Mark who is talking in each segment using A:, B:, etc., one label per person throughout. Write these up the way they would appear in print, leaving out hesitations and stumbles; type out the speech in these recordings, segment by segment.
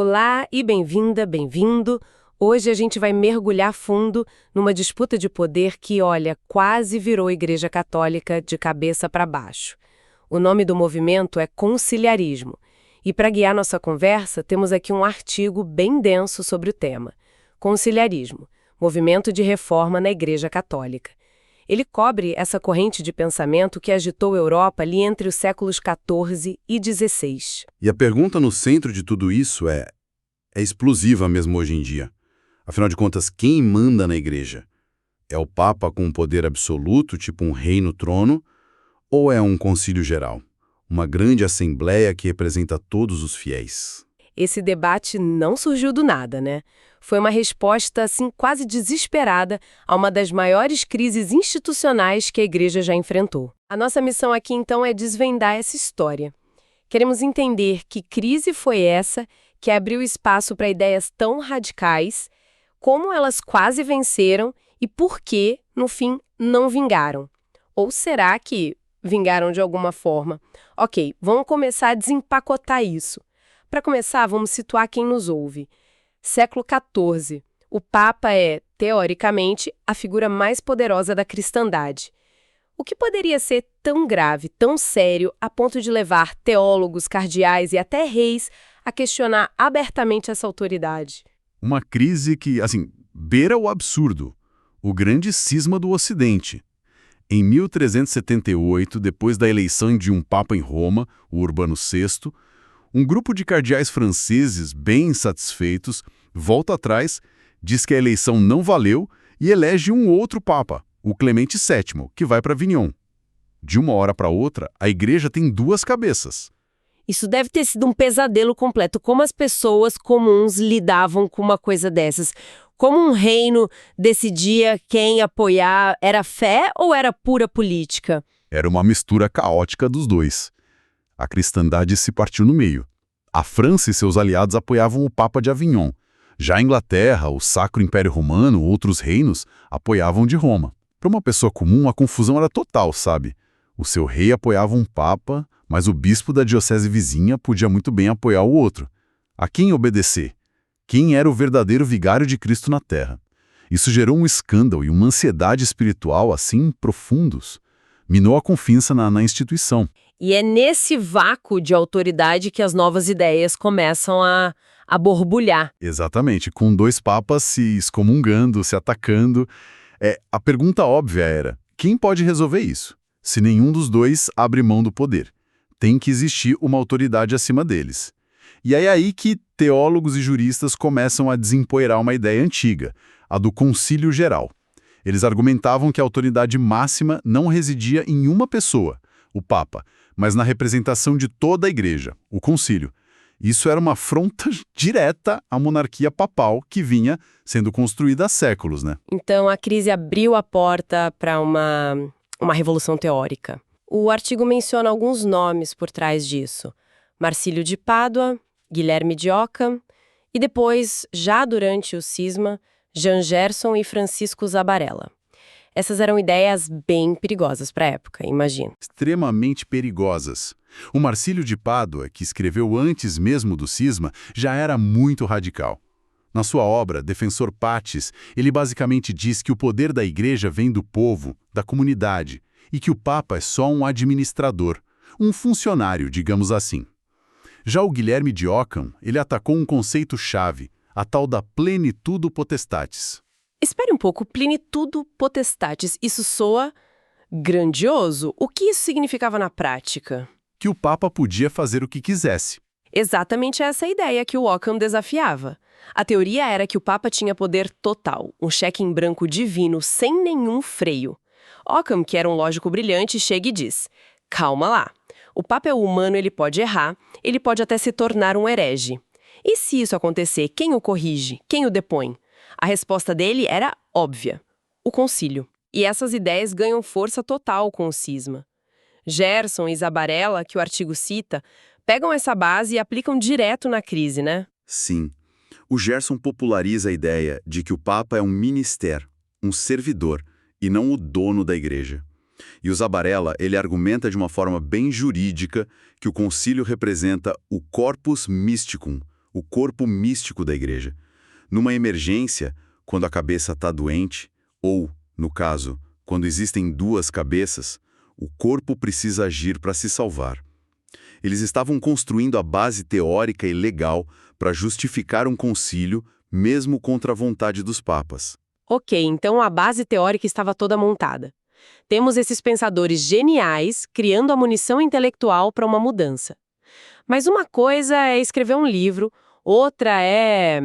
A: Olá e bem-vinda, bem-vindo. Hoje a gente vai mergulhar fundo numa disputa de poder que, olha, quase virou a Igreja Católica de cabeça para baixo. O nome do movimento é conciliarismo. E para guiar nossa conversa, temos aqui um artigo bem denso sobre o tema. Conciliarismo, movimento de reforma na Igreja Católica. Ele cobre essa corrente de pensamento que agitou a Europa ali entre os séculos XIV e XVI.
B: E a pergunta no centro de tudo isso é explosiva mesmo hoje em dia. Afinal de contas, quem manda na igreja? É o Papa com um poder absoluto, tipo um rei no trono, ou é um concílio geral? Uma grande assembleia que representa todos os fiéis?
A: Esse debate não surgiu do nada, né? Foi uma resposta, assim, quase desesperada a uma das maiores crises institucionais que a Igreja já enfrentou. A nossa missão aqui, então, é desvendar essa história. Queremos entender que crise foi essa que abriu espaço para ideias tão radicais, como elas quase venceram e por que, no fim, não vingaram. Ou será que vingaram de alguma forma? Ok, vamos começar a desempacotar isso. Para começar, vamos situar quem nos ouve. Século XIV. O Papa é, teoricamente, a figura mais poderosa da cristandade. O que poderia ser tão grave, tão sério, a ponto de levar teólogos, cardeais e até reis a questionar abertamente essa autoridade?
B: Uma crise que, beira o absurdo. O grande cisma do Ocidente. Em 1378, depois da eleição de um Papa em Roma, o Urbano VI, um grupo de cardeais franceses, bem insatisfeitos, volta atrás, diz que a eleição não valeu e elege um outro Papa, o Clemente VII, que vai para Avignon. De uma hora para outra, a igreja tem duas cabeças.
A: Isso deve ter sido um pesadelo completo. Como as pessoas comuns lidavam com uma coisa dessas? Como um reino decidia quem apoiar? Era fé ou era pura política?
B: Era uma mistura caótica dos dois. A cristandade se partiu no meio. A França e seus aliados apoiavam o Papa de Avignon. Já a Inglaterra, o Sacro Império Romano, outros reinos, apoiavam de Roma. Para uma pessoa comum, a confusão era total, sabe? O seu rei apoiava um Papa, mas o bispo da diocese vizinha podia muito bem apoiar o outro. A quem obedecer? Quem era o verdadeiro vigário de Cristo na Terra? Isso gerou um escândalo e uma ansiedade espiritual assim profundos. Minou a confiança na instituição.
A: E é nesse vácuo de autoridade que as novas ideias começam a borbulhar.
B: Exatamente, com dois papas se excomungando, se atacando. A pergunta óbvia era, quem pode resolver isso? Se nenhum dos dois abre mão do poder. Tem que existir uma autoridade acima deles. E é aí que teólogos e juristas começam a desempoeirar uma ideia antiga, a do concílio geral. Eles argumentavam que a autoridade máxima não residia em uma pessoa, o Papa, mas na representação de toda a Igreja, o concílio. Isso era uma afronta direta à monarquia papal que vinha sendo construída há séculos, né?
A: Então a crise abriu a porta para uma revolução teórica. O artigo menciona alguns nomes por trás disso. Marcílio de Pádua, Guilherme de Ockham e depois, já durante o cisma, Jean Gerson e Francisco Zabarella. Essas eram ideias bem perigosas para a época, imagina.
B: Extremamente perigosas. O Marcílio de Pádua, que escreveu antes mesmo do cisma, já era muito radical. Na sua obra, Defensor Pacis, ele basicamente diz que o poder da igreja vem do povo, da comunidade, e que o Papa é só um administrador, um funcionário, digamos assim. Já o Guilherme de Ockham, ele atacou um conceito-chave, a tal da plenitudo potestatis.
A: Espere um pouco, plenitudo potestatis, isso soa grandioso? O que isso significava na prática?
B: Que o Papa podia fazer o que quisesse.
A: Exatamente essa ideia que o Ockham desafiava. A teoria era que o Papa tinha poder total, um cheque em branco divino, sem nenhum freio. Ockham, que era um lógico brilhante, chega e diz, calma lá, o Papa é humano, ele pode errar, ele pode até se tornar um herege. E se isso acontecer, quem o corrige? Quem o depõe? A resposta dele era óbvia, o concílio. E essas ideias ganham força total com o cisma. Gerson e Zabarella, que o artigo cita, pegam essa base e aplicam direto na crise, né?
B: Sim. O Gerson populariza a ideia de que o Papa é um ministério, um servidor, e não o dono da igreja. E o Zabarella, ele argumenta de uma forma bem jurídica que o concílio representa o corpus mysticum, o corpo místico da igreja. Numa emergência, quando a cabeça está doente, ou, no caso, quando existem duas cabeças, o corpo precisa agir para se salvar. Eles estavam construindo a base teórica e legal para justificar um concílio, mesmo contra a vontade dos papas.
A: Ok, então a base teórica estava toda montada. Temos esses pensadores geniais criando a munição intelectual para uma mudança. Mas uma coisa é escrever um livro, outra é,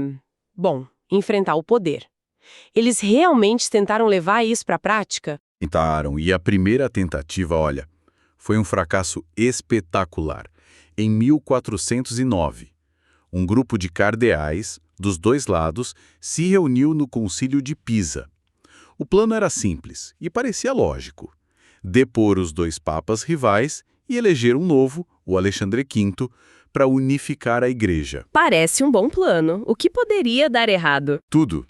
A: bom, enfrentar o poder. Eles realmente tentaram levar isso para a prática?
B: Tentaram, e a primeira tentativa, olha, foi um fracasso espetacular. Em 1409, um grupo de cardeais, dos dois lados, se reuniu no Concílio de Pisa. O plano era simples e parecia lógico: depor os dois papas rivais e eleger um novo, o Alexandre V, para unificar a igreja.
A: Parece um bom plano. O que poderia dar errado?
B: Tudo.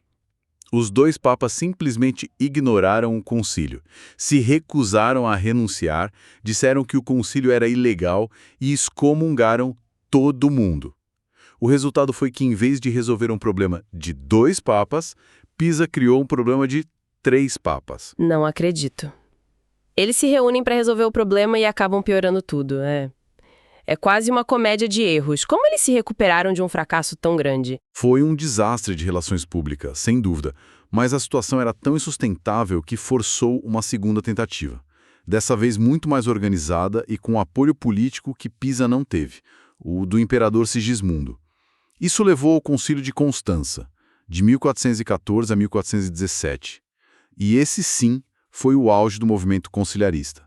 B: Os dois papas simplesmente ignoraram o concílio, se recusaram a renunciar, disseram que o concílio era ilegal e excomungaram todo mundo. O resultado foi que, em vez de resolver um problema de 2 papas, Pisa criou um problema de 3 papas.
A: Não acredito. Eles se reúnem para resolver o problema e acabam piorando tudo. É quase uma comédia de erros. Como eles se recuperaram de um fracasso tão grande?
B: Foi um desastre de relações públicas, sem dúvida, mas a situação era tão insustentável que forçou uma segunda tentativa. Dessa vez muito mais organizada e com apoio político que Pisa não teve, o do imperador Sigismundo. Isso levou ao Concílio de Constança, de 1414 a 1417. E esse sim foi o auge do movimento conciliarista.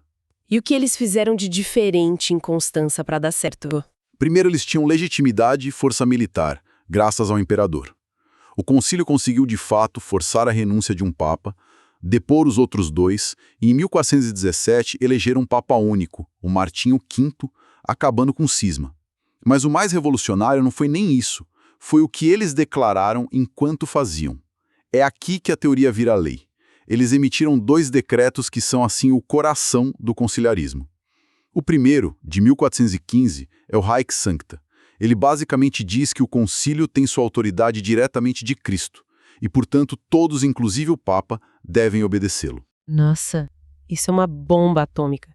A: E o que eles fizeram de diferente em Constança para dar certo?
B: Primeiro, eles tinham legitimidade e força militar, graças ao imperador. O concílio conseguiu, de fato, forçar a renúncia de um papa, depor os outros 2, e em 1417 elegeram um papa único, o Martinho V, acabando com o cisma. Mas o mais revolucionário não foi nem isso, foi o que eles declararam enquanto faziam. É aqui que a teoria vira lei. Eles emitiram 2 decretos que são, assim, o coração do conciliarismo. O primeiro, de 1415, é o Haec Sancta. Ele basicamente diz que o concílio tem sua autoridade diretamente de Cristo, e, portanto, todos, inclusive o Papa, devem obedecê-lo.
A: Nossa, isso é uma bomba atômica.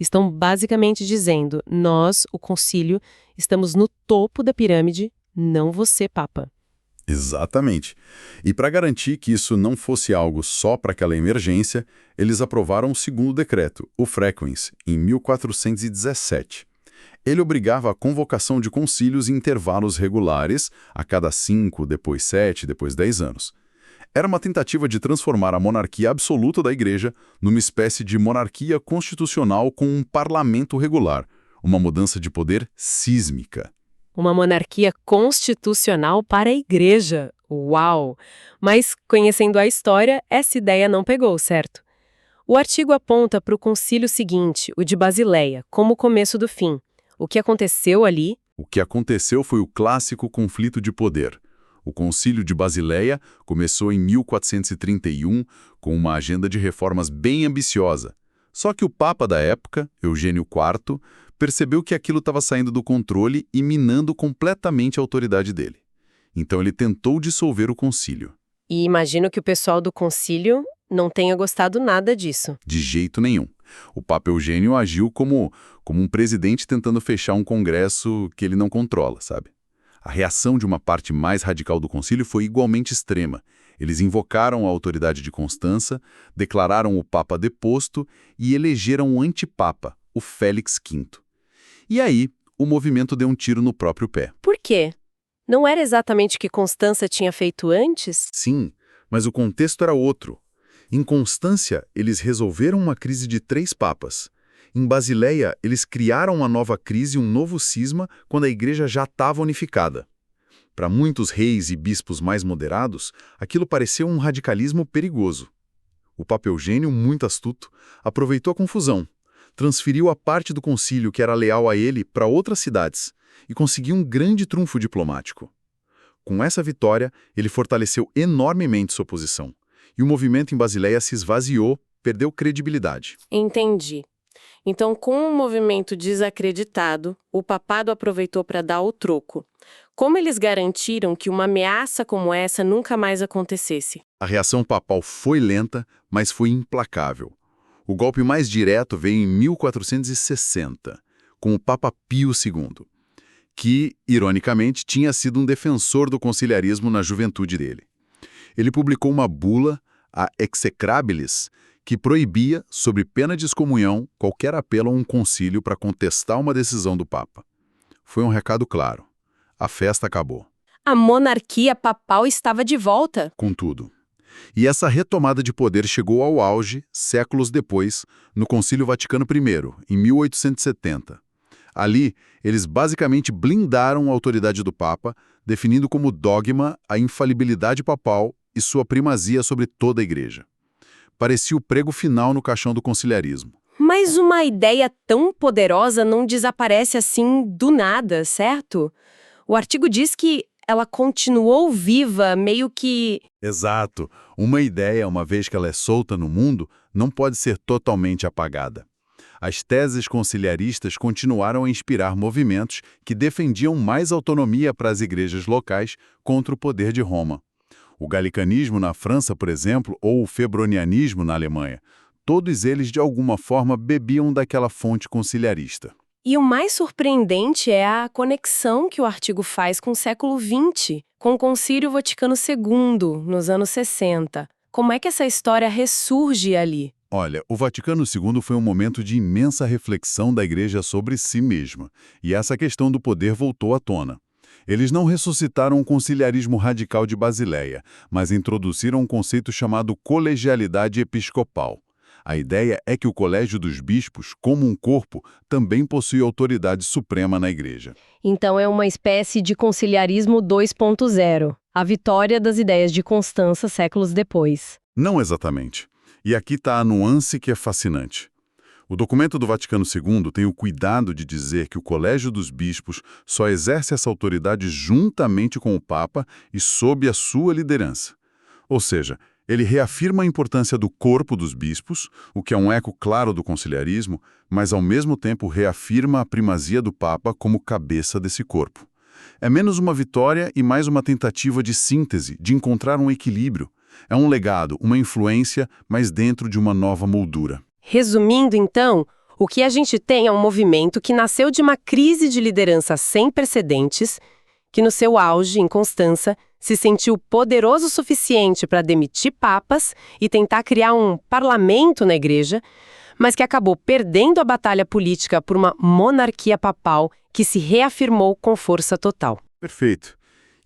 A: Estão basicamente dizendo: nós, o concílio, estamos no topo da pirâmide, não você, Papa.
B: Exatamente. E para garantir que isso não fosse algo só para aquela emergência, eles aprovaram o segundo decreto, o Frequens, em 1417. Ele obrigava a convocação de concílios em intervalos regulares, a cada 5, depois 7, depois 10 anos. Era uma tentativa de transformar a monarquia absoluta da Igreja numa espécie de monarquia constitucional com um parlamento regular, uma mudança de poder sísmica.
A: Uma monarquia constitucional para a Igreja. Uau! Mas, conhecendo a história, essa ideia não pegou, certo? O artigo aponta para o concílio seguinte, o de Basileia, como o começo do fim. O que aconteceu ali?
B: O que aconteceu foi o clássico conflito de poder. O Concílio de Basileia começou em 1431 com uma agenda de reformas bem ambiciosa. Só que o Papa da época, Eugênio IV, percebeu que aquilo estava saindo do controle e minando completamente a autoridade dele. Então ele tentou dissolver o concílio.
A: E imagino que o pessoal do concílio não tenha gostado nada disso.
B: De jeito nenhum. O Papa Eugênio agiu como um presidente tentando fechar um congresso que ele não controla, sabe? A reação de uma parte mais radical do concílio foi igualmente extrema. Eles invocaram a autoridade de Constança, declararam o Papa deposto e elegeram um antipapa, o Félix V. E aí, o movimento deu um tiro no próprio pé.
A: Por quê? Não era exatamente o que Constança tinha feito antes?
B: Sim, mas o contexto era outro. Em Constância, eles resolveram uma crise de 3 papas. Em Basileia, eles criaram uma nova crise, um novo cisma, quando a igreja já estava unificada. Para muitos reis e bispos mais moderados, aquilo pareceu um radicalismo perigoso. O Papa Eugênio, muito astuto, aproveitou a confusão, transferiu a parte do concílio que era leal a ele para outras cidades e conseguiu um grande trunfo diplomático. Com essa vitória, ele fortaleceu enormemente sua posição, e o movimento em Basileia se esvaziou, perdeu credibilidade.
A: Entendi. Então, com o movimento desacreditado, o papado aproveitou para dar o troco.
C: Como eles garantiram que uma ameaça como essa nunca mais acontecesse?
B: A reação papal foi lenta, mas foi implacável. O golpe mais direto veio em 1460, com o Papa Pio II, que, ironicamente, tinha sido um defensor do conciliarismo na juventude dele. Ele publicou uma bula, a Execrabilis, que proibia, sob pena de excomunhão, qualquer apelo a um concílio para contestar uma decisão do Papa. Foi um recado claro. A festa acabou.
C: A monarquia papal estava de volta.
B: Contudo. E essa retomada de poder chegou ao auge, séculos depois, no Concílio Vaticano I, em 1870. Ali, eles basicamente blindaram a autoridade do Papa, definindo como dogma a infalibilidade papal e sua primazia sobre toda a Igreja. Parecia o prego final no caixão do conciliarismo.
C: Mas uma ideia tão poderosa não desaparece assim do nada, certo? O artigo diz que ela continuou viva, meio que...
B: Exato. Uma ideia, uma vez que ela é solta no mundo, não pode ser totalmente apagada. As teses conciliaristas continuaram a inspirar movimentos que defendiam mais autonomia para as igrejas locais contra o poder de Roma. O galicanismo na França, por exemplo, ou o febronianismo na Alemanha, todos eles de alguma forma bebiam daquela fonte conciliarista.
C: E o mais surpreendente é a conexão que o artigo faz com o século XX, com o Concílio Vaticano II, nos anos 60. Como é que essa história ressurge ali?
B: Olha, o Vaticano II foi um momento de imensa reflexão da Igreja sobre si mesma, e essa questão do poder voltou à tona. Eles não ressuscitaram o conciliarismo radical de Basileia, mas introduziram um conceito chamado colegialidade episcopal. A ideia é que o colégio dos bispos, como um corpo, também possui autoridade suprema na Igreja.
C: Então é uma espécie de conciliarismo 2.0, a vitória das ideias de Constança séculos depois.
B: Não exatamente. E aqui está a nuance que é fascinante. O documento do Vaticano II tem o cuidado de dizer que o colégio dos bispos só exerce essa autoridade juntamente com o Papa e sob a sua liderança. Ou seja, ele reafirma a importância do corpo dos bispos, o que é um eco claro do conciliarismo, mas ao mesmo tempo reafirma a primazia do Papa como cabeça desse corpo. É menos uma vitória e mais uma tentativa de síntese, de encontrar um equilíbrio. É um legado, uma influência, mas dentro de uma nova moldura.
A: Resumindo, então, o que a gente tem é um movimento que nasceu de uma crise de liderança sem precedentes, que no seu auge, em Constança, se sentiu poderoso o suficiente para demitir papas e tentar criar um parlamento na igreja, mas que acabou perdendo a batalha política por uma monarquia papal que se reafirmou com força total.
B: Perfeito.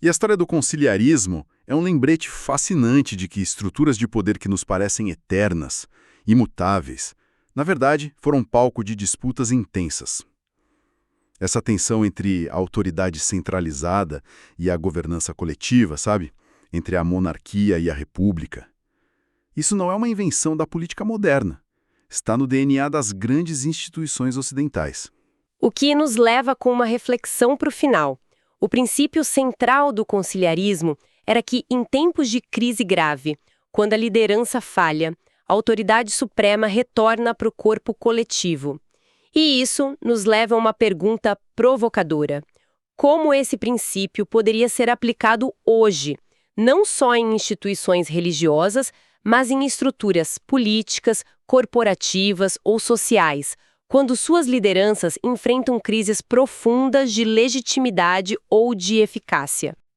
B: E a história do conciliarismo é um lembrete fascinante de que estruturas de poder que nos parecem eternas, imutáveis, na verdade, foram palco de disputas intensas. Essa tensão entre a autoridade centralizada e a governança coletiva, sabe? Entre a monarquia e a república. Isso não é uma invenção da política moderna. Está no DNA das grandes instituições ocidentais.
A: O que nos leva com uma reflexão para o final. O princípio central do conciliarismo era que, em tempos de crise grave, quando a liderança falha, a autoridade suprema retorna para o corpo coletivo. E isso nos leva a uma pergunta provocadora. Como esse princípio poderia ser aplicado hoje, não só em instituições religiosas, mas em estruturas políticas, corporativas ou sociais, quando suas lideranças enfrentam crises profundas de legitimidade ou de eficácia?